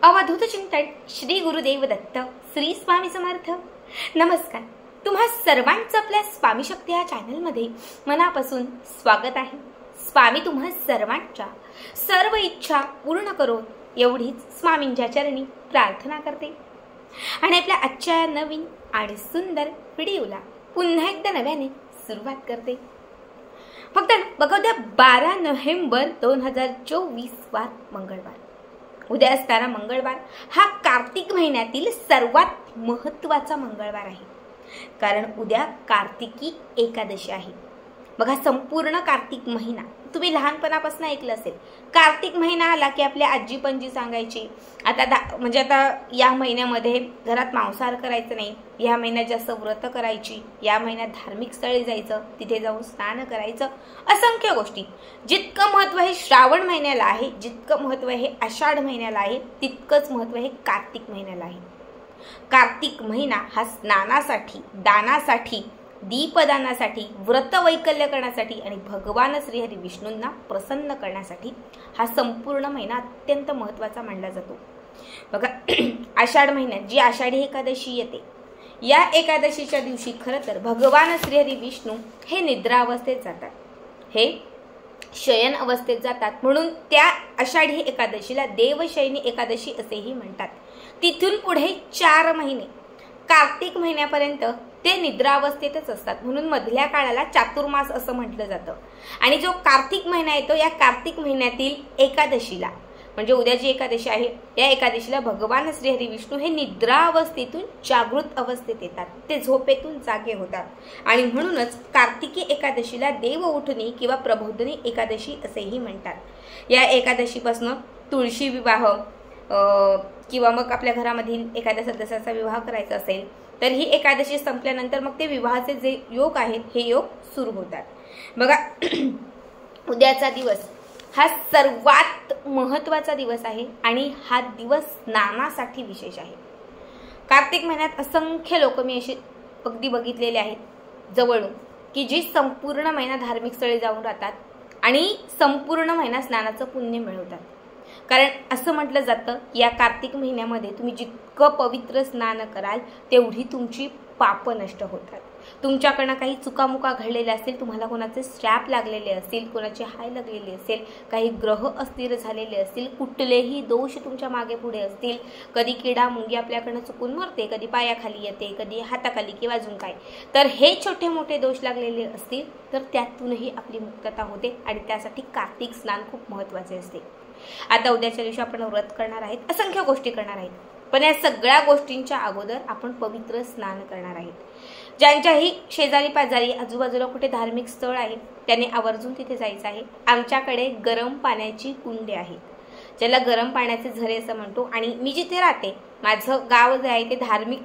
अवधूत चिंतन श्री गुरुदेव दत्त श्री स्वामी समर्थ। नमस्कार, तुम्हा सर्वांचं आपल्या स्वामी शक्ती या चॅनलमध्ये मनापासून स्वागत आहे। स्वामी तुम्हा सर्वांच्या सर्व इच्छा पूर्ण करो एवढीच स्वामींच्या चरणी प्रार्थना करते आणि आपल्या आजच्या नवीन आणि सुंदर व्हिडिओला पुन्हा एकदा नव्याने सुरुवात करते। फक्त बघा, उद्या 12 नोव्हेंबर 2024 वार मंगळवार। उद्या असणारा मंगळवार हा कार्तिक महिन्यातील सर्वात महत्त्वाचा मंगळवार आहे, कारण उद्या कार्तिकी एकादशी आहे। बघा, संपूर्ण कार्तिक महिना तुम्ही लहानपणापासून ऐकलं असेल। कार्तिक महिना आला की आपली आजी पणजी सांगायची, आता या महिन्यामध्ये घरात मांसाहार करायचं नाही, या महिन्यात जास्त व्रत करायची, या महिन्यात धार्मिक स्थळी जायचं, तिथे जाऊन स्नान करायचं, असंख्य गोष्टी। जितकं महत्त्व हे श्रावण महिन्याला आहे, जितकं महत्त्व हे आषाढ महिन्याला आहे, तितकंच महत्त्व हे कार्तिक महिन्याला आहे। कार्तिक महिना हा स्नानासाठी, दानासाठी, दीपदानासाठी, व्रत वैकल्य करण्यासाठी आणि भगवान श्रीहरी विष्णूंना प्रसन्न करण्यासाठी हा संपूर्ण महिना अत्यंत महत्त्वाचा मानला जातो। बघा, आषाढ महिन्यात जी आषाढी एकादशी येते, या एकादशीच्या दिवशी खरं तर भगवान श्रीहरी विष्णू हे निद्रा अवस्थेत जातात, हे शयन अवस्थेत जातात, म्हणून त्या आषाढी एकादशीला देवशयनी एकादशी असेही म्हणतात। तिथून पुढे 4 महिने कार्तिक महिन्यापर्यंत ते निद्रावस्थेतच असतात, म्हणून मधल्या काळाला चातुर्मास असं म्हटलं जातं। आणि जो कार्तिक महिना येतो, या कार्तिक महिन्यातील एकादशीला, म्हणजे उद्या जी एकादशी आहे, या एकादशीला भगवान श्रीहरी विष्णू हे निद्रा अवस्थेतून जागृत अवस्थेत येतात, ते झोपेतून जागे होतात आणि म्हणूनच कार्तिकी एकादशीला देव उठणी किंवा प्रबोधनी एकादशी असेही म्हणतात। या एकादशीपासून तुळशी विवाह किंवा मग आपल्या घरामधील एखाद्या सदस्याचा विवाह करायचा असेल तर ही एकादशी संपल्यानंतर मग ते विवाहाचे जे योग आहेत हे योग सुरू होतात। बघा, उद्याचा दिवस हा सर्वात महत्त्वाचा दिवस आहे आणि हा दिवस स्नानासाठी विशेष आहे। कार्तिक महिन्यात असंख्य लोक मी अशी अगदी बघितलेले आहेत जवळून की जी संपूर्ण महिना धार्मिक स्थळी जाऊन राहतात आणि संपूर्ण महिना स्नानाचं पुण्य मिळवतात। कारण असं म्हटलं जातं, या कार्तिक महिन्यामध्ये तुम्ही जितकं पवित्र स्नान कराल तेवढी तुमची पाप नष्ट होतात। तुमच्याकडनं काही चुकामुका घडलेल्या असतील, तुम्हाला कोणाचे श्राप लागलेले असतील, कोणाची हाय लागलेली असेल, काही ग्रह अस्थिर झालेले असतील, कुठलेही दोष तुमच्या मागे पुढे असतील, कधी किडा मुंगी आपल्याकडनं चुकून मरते, कधी पायाखाली येते, कधी हाताखाली किंवा अजून काय, तर हे छोटे मोठे दोष लागलेले असतील तर त्यातूनही आपली मुक्तता होते आणि त्यासाठी कार्तिक स्नान खूप महत्त्वाचे असते। आता उद्याच्या दिवशी आपण व्रत करणार आहेत, असंख्य गोष्टी करणार आहेत, पण या सगळ्या गोष्टींच्या अगोदर आपण पवित्र स्नान करणार आहेत। ज्यांच्याही शेजारी पाजारी आजूबाजूला कुठे धार्मिक स्थळ आहे त्यांनी आवर्जून तिथे जायचं आहे। आमच्याकडे गरम पाण्याची कुंडे आहेत, ज्याला गरम पाण्याचे झरे असं म्हणतो, आणि मी जिथे राहते, माझं गाव जे आहे ते धार्मिक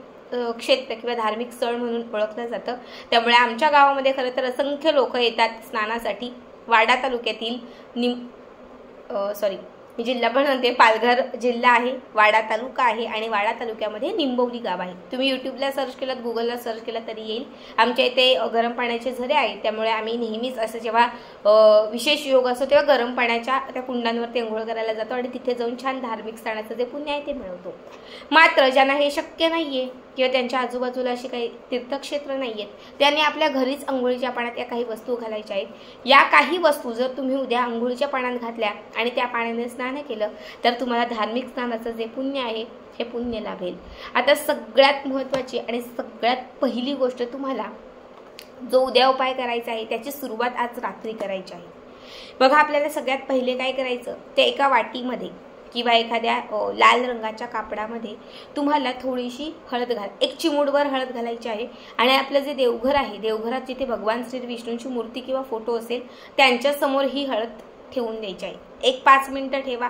क्षेत्र किंवा धार्मिक स्थळ म्हणून ओळखलं जातं, त्यामुळे आमच्या गावामध्ये खरं तर असंख्य लोक येतात स्नानासाठी। वाडा तालुक्यातील मी जिल्हा पण म्हणते, पालघर जिल्हा आहे, वाडा तालुका आहे आणि वाडा तालुक्यामध्ये निंबवली गाव आहे। तुम्ही यूट्यूबला सर्च केलं, गुगलला सर्च केलं तरी येईल। आमच्या इथे गरम पाण्याचे झरे आहेत, त्यामुळे आम्ही नेहमीच असं जेव्हा विशेष योग असतो तेव्हा गरम पाण्याच्या त्या कुंडांवरती अंघोळ करायला जातो आणि तिथे जाऊन छान धार्मिक स्थानाचं जे पुण्य आहे ते मिळवतो। मात्र ज्यांना हे शक्य नाहीये किंवा त्यांच्या आजूबाजूला अशी काही तीर्थक्षेत्र नाही आहेत, त्यांनी आपल्या घरीच अंघोळीच्या पाण्यात या काही वस्तू घालायच्या आहेत। या काही वस्तू जर तुम्ही उद्या अंघोळीच्या पाण्यात घातल्या आणि त्या पाण्याने स्नान केलं तर तुम्हाला धार्मिक स्नानाचं जे पुण्य आहे हे पुण्य लाभेल। आता सगळ्यात महत्त्वाची आणि सगळ्यात पहिली गोष्ट, तुम्हाला जो उद्या उपाय करायचा आहे त्याची सुरुवात आज रात्री करायची आहे। बघा, आपल्याला सगळ्यात पहिले काय करायचं, ते एका वाटीमध्ये किंवा एखाद्या लाल रंगाच्या कापडामध्ये तुम्हाला थोडीशी हळद एक चिमूटभर हळद घालायची आहे आणि आपलं जे देवघर आहे, देवघरात जिथे भगवान श्री विष्णूंची मूर्ती किंवा फोटो असेल त्यांच्या समोर ही हळद ठेवून द्यायची आहे। 1-5 मिनिटं ठेवा।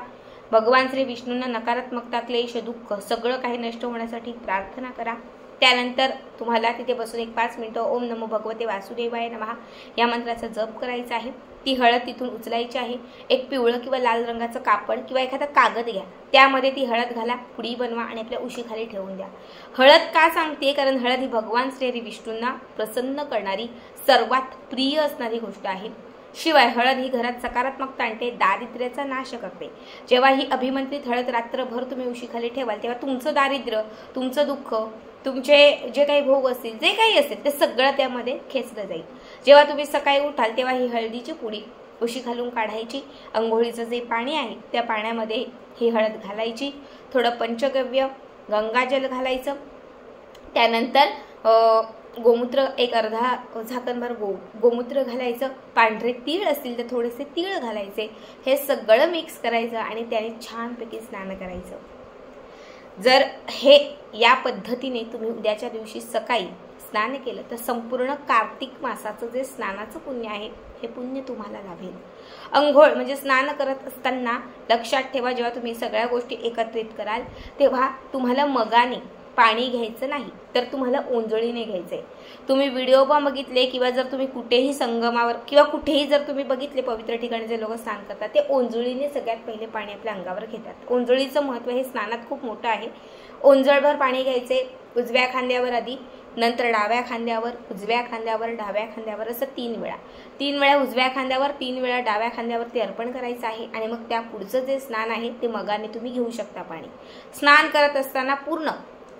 भगवान श्री विष्णूंना नकारात्मकता, क्लेश, दुःख सगळं काही नष्ट होण्यासाठी प्रार्थना करा। त्यानंतर तुम्हाला तिथे बसून 1-5 मिनिटं ओम नमो भगवते वासुदेवाय नमः या मंत्राचा जप करायचा आहे। ती हळद तिथून उचलायची आहे। एक पिवळं किंवा लाल रंगाचं कापड किंवा एखादा कागद घ्या, त्यामध्ये ती हळद घाला, पुडी बनवा आणि आपल्या उशीखाली ठेवून द्या। हळद का सांगते, कारण हळद ही भगवान श्री विष्णूंना प्रसन्न करणारी सर्वात प्रिय असणारी गोष्ट आहे। शिवाय हळद ही घरात सकारात्मकता आणते, दारिद्र्याचा नाश करते. जेव्हा ही अभिमंत्रित हळद रात्रभर तुम्ही उशीखाली ठेवाल तेव्हा तुमचं दारिद्र्य, तुमचं दुःख, तुमचे जे काही भोग असतील, जे काही असेल ते सगळं त्यामध्ये खेचलं जाईल. जेव्हा तुम्ही सकाळी उठाल तेव्हा ही हळदीची पुडी उशी घालून काढायची. अंघोळीचं जे पाणी आहे त्या पाण्यामध्ये ही हळद घालायची. थोडं पंचगव्य गंगाजल घालायचं. त्यानंतर गोमूत्र एक अर्धा झाकणभर गोमूत्र घालायचं. पांढरे तीळ असतील तर थोडेसे तीळ घालायचे. हे सगळं मिक्स करायचं आणि त्याने छानपैकी स्नान करायचं. जर हे या पद्धतीने तुम्ही उद्याच्या दिवशी सकाळी स्नान केलं तर संपूर्ण कार्तिक मासाचं जे स्नानाचं पुण्य आहे हे पुण्य तुम्हाला लाभेल. अंघोळ म्हणजे स्नान करत असताना लक्षात ठेवा, जेव्हा तुम्ही सगळ्या गोष्टी एकत्रित कराल तेव्हा तुम्हाला मगाने पाणी घ्यायचं नाही, तर तुम्हाला ओंजळीने घ्यायचंय. तुम्ही व्हिडिओ पण बघितले किंवा जर तुम्ही कुठेही संगमावर किंवा कुठेही जर तुम्ही बघितले पवित्र ठिकाणी जे लोक स्नान करतात ते ओंजळीने सगळ्यात पहिले पाणी आपल्या अंगावर घेतात. ओंजळीचं महत्त्व हे स्नानात खूप मोठं आहे. ओंजळभर पाणी घ्यायचे. उजव्या खांद्यावर आधी, नंतर डाव्या खांद्यावर, उजव्या खांद्यावर, डाव्या खांद्यावर, असं 3 वेळा उजव्या खांद्यावर, 3 वेळा डाव्या खांद्यावर ते अर्पण करायचं आहे. आणि मग त्या पुढचं जे स्नान आहे ते मगाने तुम्ही घेऊ शकता पाणी. स्नान करत असताना पूर्ण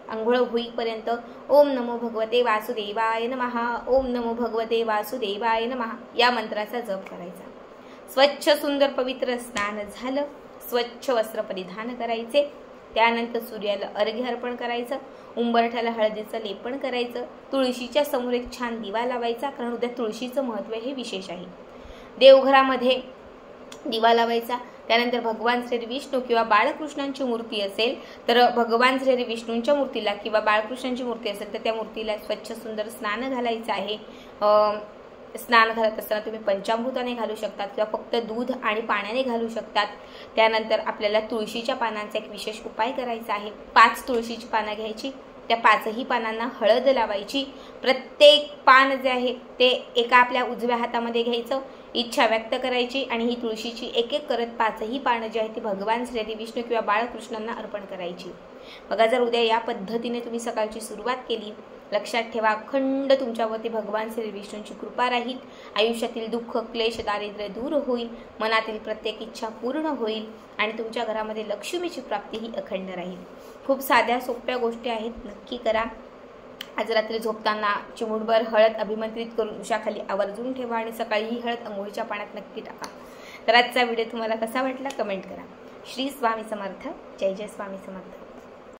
अंघोळ होईपर्यंत ओम नमो भगवते वासुदेवाय नमः, ओम नमो भगवते वासुदेवाय नमः या मंत्राचा जप करायचा. स्वच्छ सुंदर पवित्र स्नान झालं. स्वच्छ वस्त्र परिधान करायचे. त्यानंतर सूर्याला अर्घ्य अर्पण करायचं. उंबरठ्याला हळदीचं लेपन करायचं. तुळशीच्या समोर एक छान दिवा लावायचा, कारण उद्या तुळशीचं महत्त्व हे विशेष आहे. देवघरामध्ये दिवा लावायचा. त्यानंतर भगवान श्री विष्णू किंवा बाळकृष्णांची मूर्ती असेल तर भगवान श्री विष्णूंच्या मूर्तीला किंवा बाळकृष्णांची मूर्ती असेल तर त्या मूर्तीला स्वच्छ सुंदर स्नान घालायचं आहे. स्नान घालत असताना तुम्ही पंचामृताने घालू शकतात किंवा फक्त दूध आणि पाण्याने घालू शकतात. त्यानंतर आपल्याला तुळशीच्या पानांचा एक विशेष उपाय करायचा आहे. 5 तुळशीची पानं घ्यायची. त्या 5ही पानांना हळद लावायची. प्रत्येक पान जे आहे ते एका आपल्या उजव्या हातामध्ये घ्यायचं. इच्छा व्यक्त करायची आणि ही तुळशीची एक एक करत 5ही पानं जी आहेत ती भगवान श्री विष्णू किंवा बाळकृष्णांना अर्पण करायची. बघा, जर उद्या या पद्धतीने तुम्ही सकाळची सुरुवात केली, लक्षात ठेवा अखंड तुमच्यावरती भगवान श्री विष्णूंची कृपा राहील. आयुष्यातील दुःख, क्लेश, दारिद्र्य दूर होईल. मनातील प्रत्येक इच्छा पूर्ण होईल आणि तुमच्या घरामध्ये लक्ष्मीची प्राप्ती ही अखंड राहील. खूप साध्या सोप्या गोष्टी आहेत, नक्की करा. आज रात्री झोपताना चिमूटभर हळद अभिमंत्रित करून उशाखाली आवर्जून ठेवा आणि सकाळी ही हळद अंघोळीच्या पाण्यात नक्की टाका. तर आजचा व्हिडिओ तुम्हाला कसा वाटला कमेंट करा. श्री स्वामी समर्थ. जय जय स्वामी समर्थ.